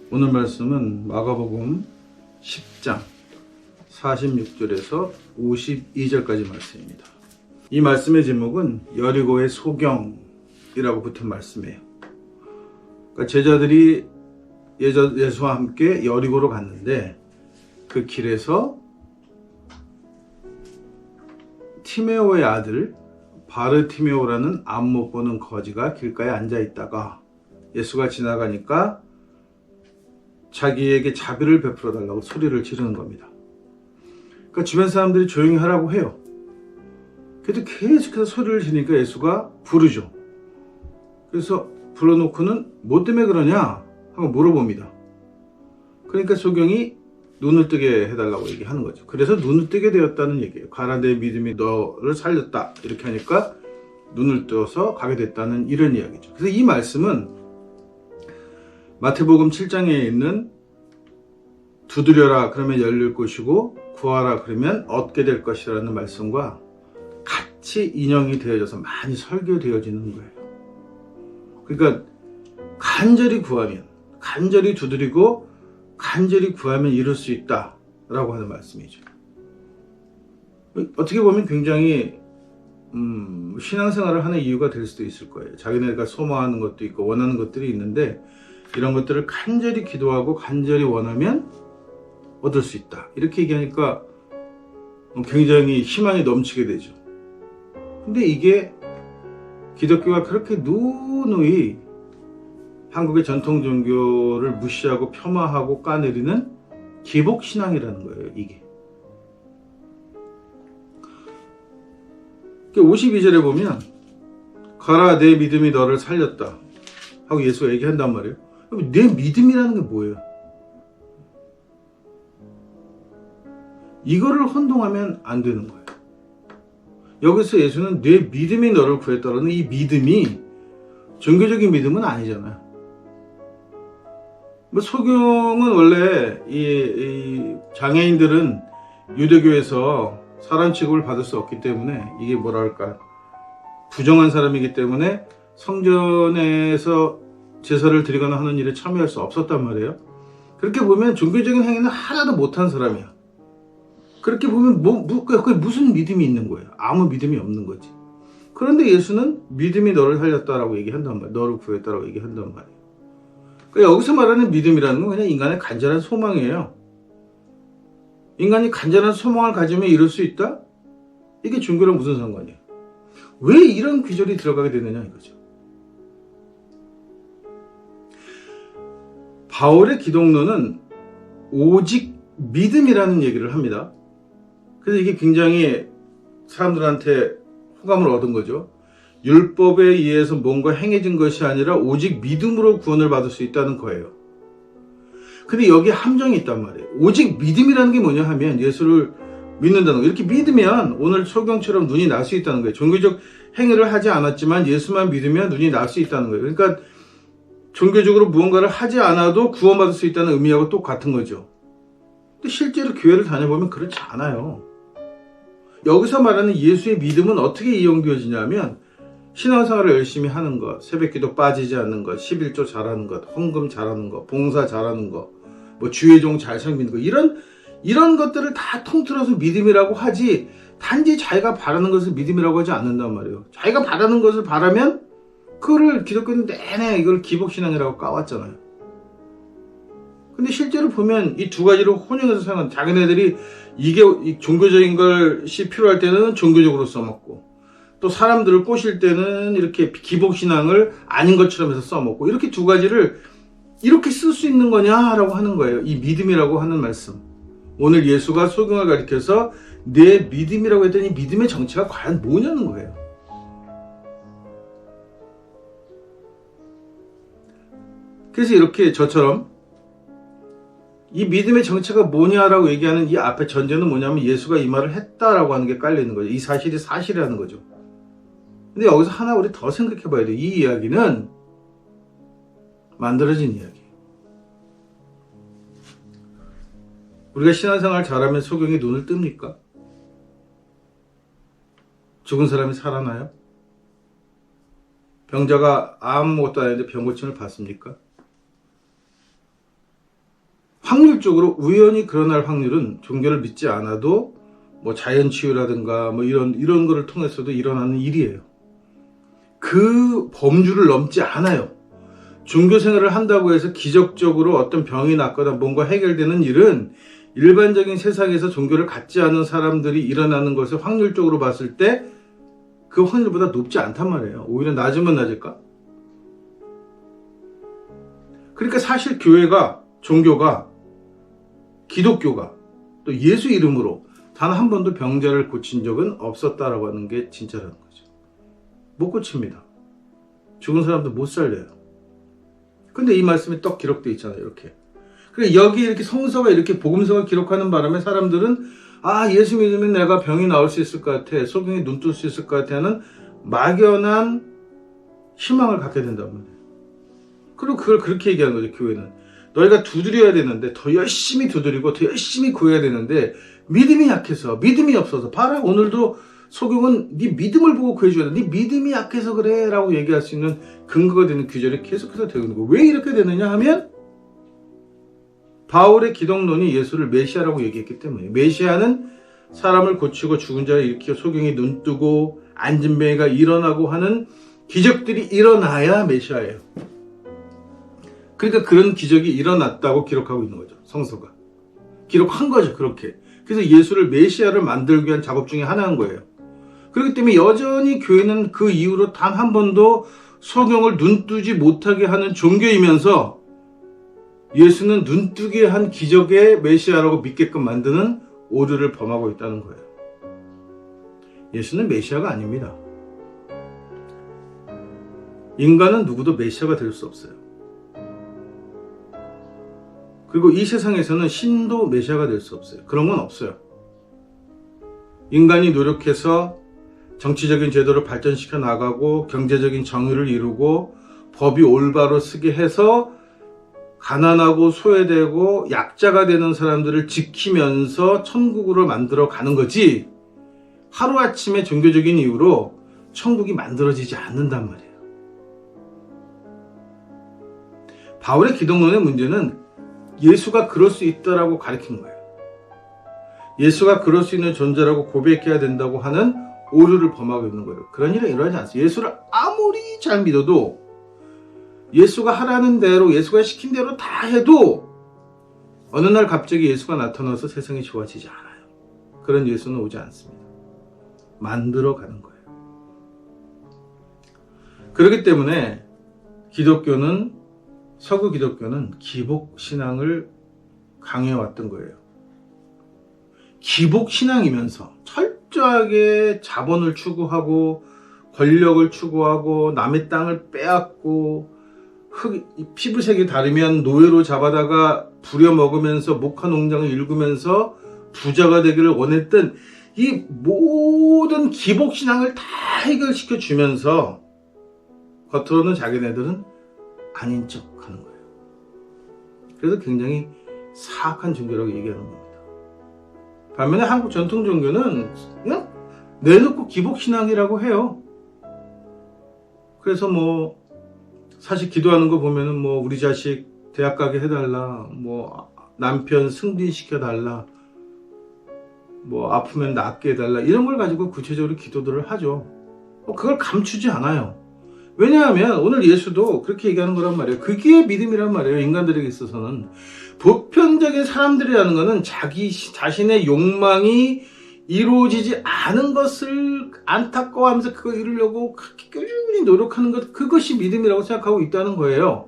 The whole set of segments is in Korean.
오늘 말씀은 마가복음 10장 46절에서 52절까지 말씀입니다. 이 말씀의 제목은 여리고의 소경이라고 붙은 말씀이에요. 그러니까 제자들이 예수와 함께 여리고로 갔는데 그 길에서 티메오의 아들 바르티메오라는 앞 못 보는 거지가 길가에 앉아 있다가 예수가 지나가니까 자기에게 자비를 베풀어 달라고 소리를 지르는 겁니다. 그러니까 주변 사람들이 조용히 하라고 해요. 그래도 계속해서 소리를 지르니까 예수가 부르죠. 그래서 불러놓고는 뭐 때문에 그러냐 하고 물어봅니다. 그러니까 소경이 눈을 뜨게 해달라고 얘기하는 거죠. 그래서 눈을 뜨게 되었다는 얘기예요. 가라, 내 믿음이 너를 살렸다. 이렇게 하니까 눈을 떠서 가게 됐다는 이런 이야기죠. 그래서 이 말씀은 마태복음 7장에 있는 두드려라 그러면 열릴 것이고 구하라 그러면 얻게 될 것이라는 말씀과 같이 인용이 되어져서 많이 설교되어지는 거예요. 그러니까 간절히 구하면, 간절히 두드리고 간절히 구하면 이룰 수 있다라고 하는 말씀이죠. 어떻게 보면 굉장히 신앙생활을 하는 이유가 될 수도 있을 거예요. 자기네가 소망하는 것도 있고 원하는 것들이 있는데 이런 것들을 간절히 기도하고 간절히 원하면 얻을 수 있다. 이렇게 얘기하니까 굉장히 희망이 넘치게 되죠. 근데 이게 기독교가 그렇게 누누이 한국의 전통 종교를 무시하고 폄하하고 까내리는 기복신앙이라는 거예요, 이게. 52절에 보면 가라, 내 믿음이 너를 살렸다 하고 예수가 얘기한단 말이에요. 내 믿음이라는 게 뭐예요? 이거를 혼동하면 안 되는 거예요. 여기서 예수는 내 믿음이 너를 구했다라는 이 믿음이 종교적인 믿음은 아니잖아요. 소경은 원래 이 장애인들은 유대교에서 사람 취급을 받을 수 없기 때문에 이게 뭐랄까 부정한 사람이기 때문에 성전에서 제사를 드리거나 하는 일에 참여할 수 없었단 말이에요. 그렇게 보면 종교적인 행위는 하나도 못한 사람이야. 그렇게 보면 그게 무슨 믿음이 있는 거예요? 아무 믿음이 없는 거지. 그런데 예수는 믿음이 너를 살렸다라고 얘기한단 말이에요. 너를 구했다라고 얘기한단 말이에요. 그러니까 여기서 말하는 믿음이라는 건 그냥 인간의 간절한 소망이에요. 인간이 간절한 소망을 가지면 이룰 수 있다? 이게 종교랑 무슨 상관이에요? 왜 이런 귀절이 들어가게 되느냐 이거죠. 바울의 기독론은 오직 믿음이라는 얘기를 합니다. 그래서 이게 굉장히 사람들한테 호감을 얻은 거죠. 율법에 의해서 뭔가 행해진 것이 아니라 오직 믿음으로 구원을 받을 수 있다는 거예요. 근데 여기에 함정이 있단 말이에요. 오직 믿음이라는 게 뭐냐 하면 예수를 믿는다는 거예요. 이렇게 믿으면 오늘 소경처럼 눈이 날 수 있다는 거예요. 종교적 행위를 하지 않았지만 예수만 믿으면 눈이 날 수 있다는 거예요. 그러니까 종교적으로 무언가를 하지 않아도 구원받을 수 있다는 의미하고 똑같은 거죠. 근데 실제로 교회를 다녀보면 그렇지 않아요. 여기서 말하는 예수의 믿음은 어떻게 이용되어지냐면 신앙생활을 열심히 하는 것, 새벽기도 빠지지 않는 것, 11조 잘하는 것, 헌금 잘하는 것, 봉사 잘하는 것, 뭐 주의종 잘 섬기는 것, 이런 것들을 다 통틀어서 믿음이라고 하지 단지 자기가 바라는 것을 믿음이라고 하지 않는단 말이에요. 자기가 바라는 것을 바라면 그거를 기독교는 내내 이걸 기복신앙이라고 까왔잖아요. 근데 실제로 보면 이 두 가지를 혼용해서 사용한 자기네들이 이게 종교적인 것이 필요할 때는 종교적으로 써먹고 또 사람들을 꼬실 때는 이렇게 기복신앙을 아닌 것처럼 해서 써먹고 이렇게 두 가지를 이렇게 쓸 수 있는 거냐라고 하는 거예요. 이 믿음이라고 하는 말씀. 오늘 예수가 소경을 가리켜서 내 믿음이라고 했더니 믿음의 정체가 과연 뭐냐는 거예요. 그래서 이렇게 저처럼 이 믿음의 정체가 뭐냐라고 얘기하는 이 앞에 전제는 뭐냐면 예수가 이 말을 했다라고 하는 게 깔려 있는 거죠. 이 사실이 사실이라는 거죠. 근데 여기서 하나 우리 더 생각해 봐야 돼요. 이 이야기는 만들어진 이야기예요. 우리가 신앙생활 잘하면 소경이 눈을 뜹니까? 죽은 사람이 살아나요? 병자가 아무것도 안 했는데 병고침을 받습니까? 확률적으로 우연히 그러날 확률은 종교를 믿지 않아도 뭐 자연치유라든가 뭐 이런 거를 통해서도 일어나는 일이에요. 그 범주를 넘지 않아요. 종교 생활을 한다고 해서 기적적으로 어떤 병이 낫거나 뭔가 해결되는 일은 일반적인 세상에서 종교를 갖지 않은 사람들이 일어나는 것을 확률적으로 봤을 때 그 확률보다 높지 않단 말이에요. 오히려 낮으면 낮을까? 그러니까 사실 교회가, 종교가, 기독교가 또 예수 이름으로 단 한 번도 병자를 고친 적은 없었다라고 하는 게 진짜라는 거죠. 못 고칩니다. 죽은 사람도 못 살려요. 근데 이 말씀이 떡 기록되어 있잖아요. 이렇게. 그래 여기 이렇게 성서가 이렇게 복음서가 기록하는 바람에 사람들은 예수 믿으면 내가 병이 나을 수 있을 것 같아. 소경이 눈 뜰 수 있을 것 같아 하는 막연한 희망을 갖게 된단 말이에요. 그리고 그걸 그렇게 얘기하는 거죠. 교회는. 너희가 두드려야 되는데 더 열심히 두드리고 더 열심히 구해야 되는데 믿음이 약해서 믿음이 없어서 봐라 오늘도 소경은 네 믿음을 보고 구해줘야 돼. 네 믿음이 약해서 그래 라고 얘기할 수 있는 근거가 되는 규절이 계속해서 되는 거예요. 왜 이렇게 되느냐 하면 바울의 기독론이 예수를 메시아라고 얘기했기 때문에 메시아는 사람을 고치고 죽은 자를 일으키고 소경이 눈 뜨고 앉은 병이가 일어나고 하는 기적들이 일어나야 메시아예요. 그러니까 그런 기적이 일어났다고 기록하고 있는 거죠. 성서가. 기록한 거죠. 그렇게. 그래서 예수를 메시아를 만들기 위한 작업 중에 하나인 거예요. 그렇기 때문에 여전히 교회는 그 이후로 단 한 번도 소경을 눈뜨지 못하게 하는 종교이면서 예수는 눈뜨게 한 기적의 메시아라고 믿게끔 만드는 오류를 범하고 있다는 거예요. 예수는 메시아가 아닙니다. 인간은 누구도 메시아가 될 수 없어요. 그리고 이 세상에서는 신도 메시아가 될 수 없어요. 그런 건 없어요. 인간이 노력해서 정치적인 제도를 발전시켜 나가고 경제적인 정의를 이루고 법이 올바로 쓰게 해서 가난하고 소외되고 약자가 되는 사람들을 지키면서 천국으로 만들어 가는 거지 하루아침에 종교적인 이유로 천국이 만들어지지 않는단 말이에요. 바울의 기독론의 문제는 예수가 그럴 수 있다라고 가르친 거예요. 예수가 그럴 수 있는 존재라고 고백해야 된다고 하는 오류를 범하고 있는 거예요. 그런 일은 일어나지 않습니다. 예수를 아무리 잘 믿어도 예수가 하라는 대로 예수가 시킨 대로 다 해도 어느 날 갑자기 예수가 나타나서 세상이 좋아지지 않아요. 그런 예수는 오지 않습니다. 만들어 가는 거예요. 그렇기 때문에 서구 기독교는 기복신앙을 강해왔던 거예요. 기복신앙이면서 철저하게 자본을 추구하고 권력을 추구하고 남의 땅을 빼앗고 피부색이 다르면 노예로 잡아다가 부려먹으면서 목화농장을 일구면서 부자가 되기를 원했던 이 모든 기복신앙을 다 해결시켜 주면서 겉으로는 자기네들은 아닌 척 하는 거예요. 그래서 굉장히 사악한 종교라고 얘기하는 겁니다. 반면에 한국 전통 종교는 그냥 내놓고 기복신앙이라고 해요. 그래서 뭐 사실 기도하는 거 보면은 뭐 우리 자식 대학 가게 해달라, 뭐 남편 승진시켜달라, 뭐 아프면 낫게 해달라 이런 걸 가지고 구체적으로 기도들을 하죠. 그걸 감추지 않아요. 왜냐하면 오늘 예수도 그렇게 얘기하는 거란 말이에요. 그게 믿음이란 말이에요. 인간들에게 있어서는. 보편적인 사람들이라는 거는 자기 자신의 욕망이 이루어지지 않은 것을 안타까워하면서 그거 이루려고 그렇게 꾸준히 노력하는 것, 그것이 믿음이라고 생각하고 있다는 거예요.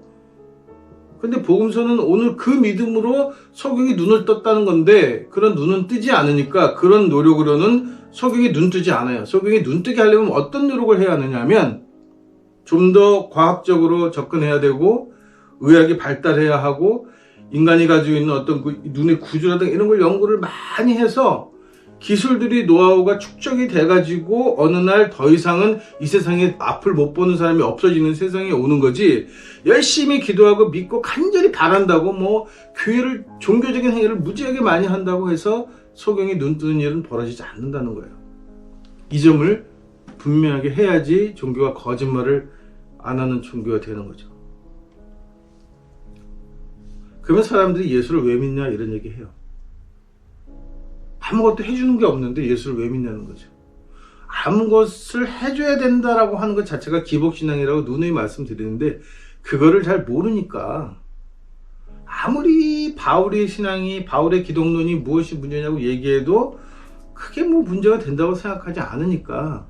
근데 복음서는 오늘 그 믿음으로 소경이 눈을 떴다는 건데 그런 눈은 뜨지 않으니까 그런 노력으로는 소경이 눈 뜨지 않아요. 소경이 눈 뜨게 하려면 어떤 노력을 해야 하느냐 하면 좀 더 과학적으로 접근해야 되고 의학이 발달해야 하고 인간이 가지고 있는 어떤 그 눈의 구조라든가 이런 걸 연구를 많이 해서 기술들이 노하우가 축적이 돼가지고 어느 날 더 이상은 이 세상에 앞을 못 보는 사람이 없어지는 세상에 오는 거지, 열심히 기도하고 믿고 간절히 바란다고 뭐 교회를 종교적인 행위를 무지하게 많이 한다고 해서 소경이 눈 뜨는 일은 벌어지지 않는다는 거예요. 이 점을 분명하게 해야지 종교가 거짓말을 안 하는 종교가 되는 거죠. 그러면 사람들이 예수를 왜 믿냐 이런 얘기 해요. 아무것도 해주는 게 없는데 예수를 왜 믿냐는 거죠. 아무것을 해줘야 된다라고 하는 것 자체가 기복신앙이라고 누누이 말씀드리는데 그거를 잘 모르니까 아무리 바울의 신앙이 바울의 기독론이 무엇이 문제냐고 얘기해도 크게 뭐 문제가 된다고 생각하지 않으니까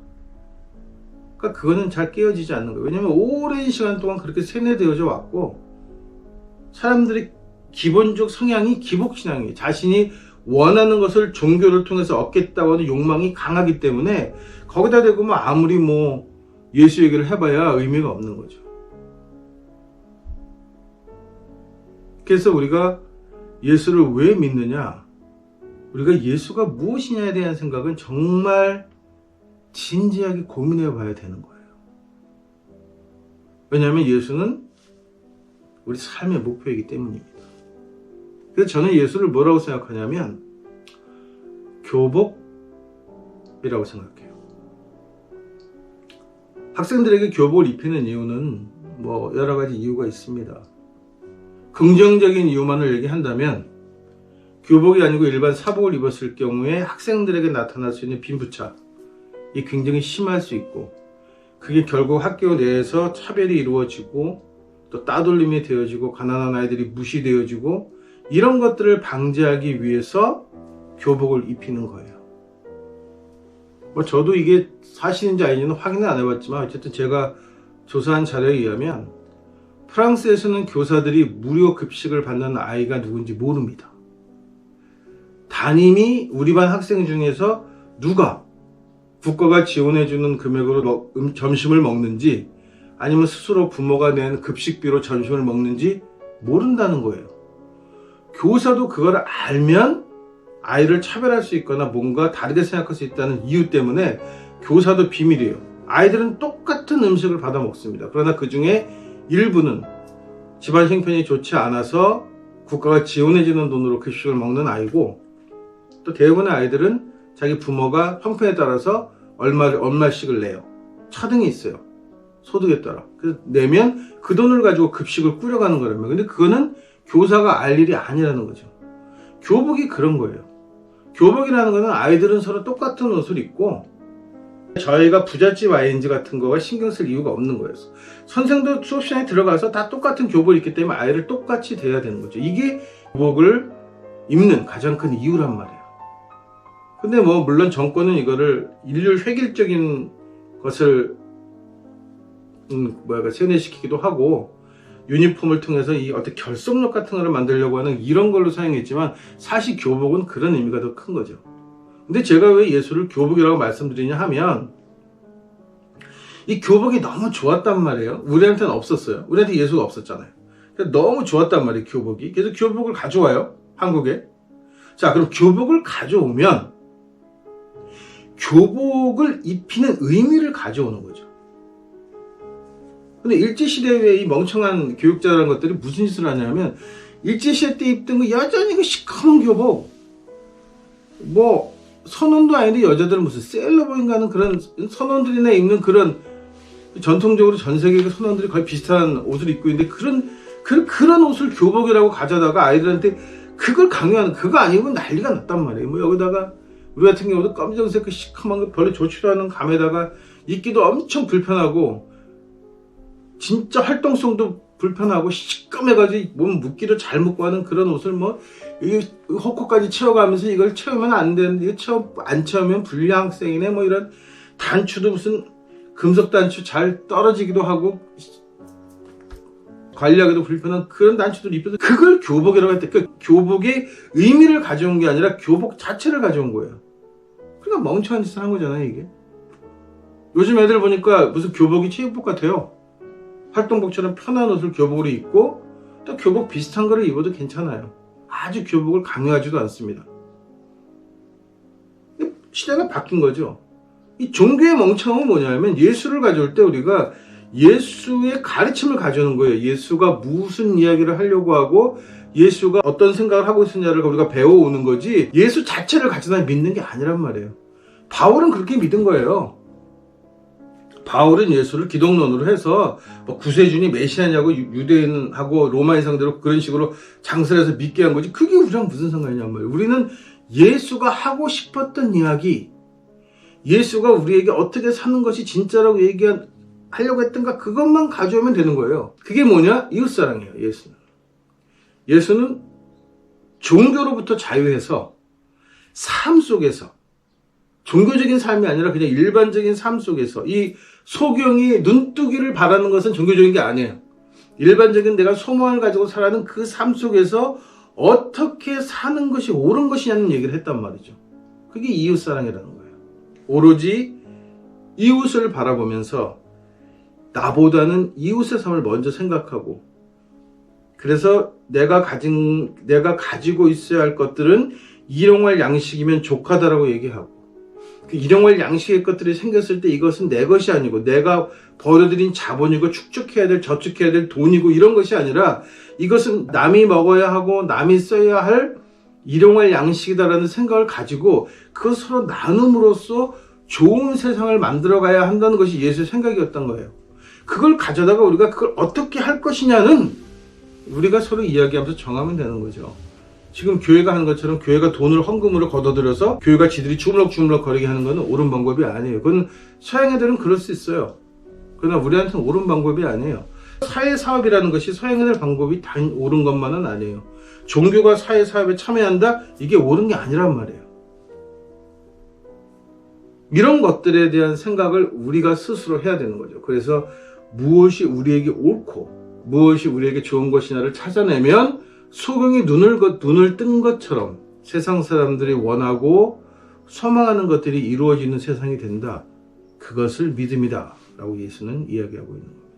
그러니까 그거는 잘 깨어지지 않는 거예요. 왜냐하면 오랜 시간 동안 그렇게 세뇌되어져 왔고 사람들이 기본적 성향이 기복신앙이에요. 자신이 원하는 것을 종교를 통해서 얻겠다고 하는 욕망이 강하기 때문에 거기다 대고 뭐 아무리 뭐 예수 얘기를 해봐야 의미가 없는 거죠. 그래서 우리가 예수를 왜 믿느냐? 우리가 예수가 무엇이냐에 대한 생각은 정말 진지하게 고민해 봐야 되는 거예요. 왜냐하면 예수는 우리 삶의 목표이기 때문입니다. 그래서 저는 예수를 뭐라고 생각하냐면 교복이라고 생각해요. 학생들에게 교복을 입히는 이유는 뭐 여러 가지 이유가 있습니다. 긍정적인 이유만을 얘기한다면 교복이 아니고 일반 사복을 입었을 경우에 학생들에게 나타날 수 있는 빈부차이 굉장히 심할 수 있고 그게 결국 학교 내에서 차별이 이루어지고 또 따돌림이 되어지고 가난한 아이들이 무시되어지고 이런 것들을 방지하기 위해서 교복을 입히는 거예요. 뭐 저도 이게 사실인지 아닌지는 확인을 안 해봤지만 어쨌든 제가 조사한 자료에 의하면 프랑스에서는 교사들이 무료 급식을 받는 아이가 누군지 모릅니다. 담임이 우리 반 학생 중에서 누가 국가가 지원해주는 금액으로 점심을 먹는지 아니면 스스로 부모가 낸 급식비로 점심을 먹는지 모른다는 거예요. 교사도 그걸 알면 아이를 차별할 수 있거나 뭔가 다르게 생각할 수 있다는 이유 때문에 교사도 비밀이에요. 아이들은 똑같은 음식을 받아 먹습니다. 그러나 그 중에 일부는 집안 형편이 좋지 않아서 국가가 지원해주는 돈으로 급식을 먹는 아이고 또 대부분의 아이들은 자기 부모가 형편에 따라서 얼마씩을 내요. 차등이 있어요. 소득에 따라. 그래서 내면 그 돈을 가지고 급식을 꾸려가는 거라면 근데 그거는 교사가 알 일이 아니라는 거죠. 교복이 그런 거예요. 교복이라는 거는 아이들은 서로 똑같은 옷을 입고 저희가 부잣집 ING 같은 거가 신경 쓸 이유가 없는 거예요. 선생도 수업 시간에 들어가서 다 똑같은 교복을 입기 때문에 아이를 똑같이 대해야 되는 거죠. 이게 교복을 입는 가장 큰 이유란 말이에요. 근데 뭐 물론 정권은 이거를 인류 획일적인 것을 세뇌시키기도 하고 유니폼을 통해서 이 어떤 결속력 같은 거를 만들려고 하는 이런 걸로 사용했지만 사실 교복은 그런 의미가 더 큰 거죠. 근데 제가 왜 예수를 교복이라고 말씀드리냐 하면 이 교복이 너무 좋았단 말이에요. 우리한테는 없었어요. 우리한테 예수가 없었잖아요. 너무 좋았단 말이에요, 교복이. 그래서 교복을 가져와요, 한국에. 자, 그럼 교복을 가져오면 교복을 입히는 의미를 가져오는 거죠. 근데 일제시대에 이 멍청한 교육자라는 것들이 무슨 짓을 하냐면 일제시대 때 입던 거 여전히 그 시커먼 교복 뭐 선원도 아닌데 여자들은 무슨 세일러보인가 하는 그런 선원들이나 입는 그런 전통적으로 전 세계 선원들이 거의 비슷한 옷을 입고 있는데 그런 옷을 교복이라고 가져다가 아이들한테 그걸 강요하는 그거 아니고 난리가 났단 말이에요. 뭐 여기다가 우리 같은 경우도 검정색 그 시커먼 거 별로 좋지도 않은 감에다가 입기도 엄청 불편하고 진짜 활동성도 불편하고 시꺼매가지고 몸 묶기도 잘 묶고 하는 그런 옷을 뭐 이게 허코까지 채워가면서 이걸 채우면 안 되는데 이거 안 채우면 불량학생이네 뭐 이런 단추도 무슨 금속 단추 잘 떨어지기도 하고 관리하기도 불편한 그런 단추들 입혀서 그걸 교복이라고 했대. 그 교복의 의미를 가져온 게 아니라 교복 자체를 가져온 거예요. 그러니까 멍청한 짓을 한 거잖아요 이게. 요즘 애들 보니까 무슨 교복이 체육복 같아요. 활동복처럼 편한 옷을 교복으로 입고 또 교복 비슷한 거를 입어도 괜찮아요. 아주 교복을 강요하지도 않습니다. 시대가 바뀐 거죠. 이 종교의 멍청함은 뭐냐면 예수를 가져올 때 우리가 예수의 가르침을 가져오는 거예요. 예수가 무슨 이야기를 하려고 하고 예수가 어떤 생각을 하고 있었냐를 우리가 배워오는 거지 예수 자체를 가져다 믿는 게 아니란 말이에요. 바울은 그렇게 믿은 거예요. 바울은 예수를 기독론으로 해서 뭐 구세주니 메시아냐고 유대인하고 로마인 상대로 그런 식으로 장사를 해서 믿게 한 거지. 그게 우리랑 무슨 상관이냔 말이에요. 우리는 예수가 하고 싶었던 이야기, 예수가 우리에게 어떻게 사는 것이 진짜라고 하려고 했던가, 그것만 가져오면 되는 거예요. 그게 뭐냐? 이웃사랑이에요. 예수는 종교로부터 자유해서 삶 속에서, 종교적인 삶이 아니라 그냥 일반적인 삶 속에서, 이 소경이 눈뜨기를 바라는 것은 종교적인 게 아니에요. 일반적인 내가 소망을 가지고 살아가는 그 삶 속에서 어떻게 사는 것이 옳은 것이냐는 얘기를 했단 말이죠. 그게 이웃사랑이라는 거예요. 오로지 이웃을 바라보면서 나보다는 이웃의 삶을 먼저 생각하고, 그래서 내가 가지고 있어야 할 것들은 일용할 양식이면 족하다라고 얘기하고, 그 일용할 양식의 것들이 생겼을 때 이것은 내 것이 아니고 내가 벌어들인 자본이고 축적해야 될, 저축해야 될 돈이고 이런 것이 아니라 이것은 남이 먹어야 하고 남이 써야 할 일용할 양식이다라는 생각을 가지고 그 서로 나눔으로써 좋은 세상을 만들어가야 한다는 것이 예수의 생각이었던 거예요. 그걸 가져다가 우리가 그걸 어떻게 할 것이냐는 우리가 서로 이야기하면서 정하면 되는 거죠. 지금 교회가 하는 것처럼 교회가 돈을 헌금으로 걷어들여서 교회가 지들이 주물럭주물럭 거리게 하는 것은 옳은 방법이 아니에요. 그건 서양 애들은 그럴 수 있어요. 그러나 우리한테는 옳은 방법이 아니에요. 사회사업이라는 것이 서양 애들 방법이 다 옳은 것만은 아니에요. 종교가 사회사업에 참여한다? 이게 옳은 게 아니란 말이에요. 이런 것들에 대한 생각을 우리가 스스로 해야 되는 거죠. 그래서 무엇이 우리에게 옳고 무엇이 우리에게 좋은 것이냐를 찾아내면 소경이 눈을 뜬 것처럼 세상 사람들이 원하고 소망하는 것들이 이루어지는 세상이 된다. 그것을 믿음이다 라고 예수는 이야기하고 있는 겁니다.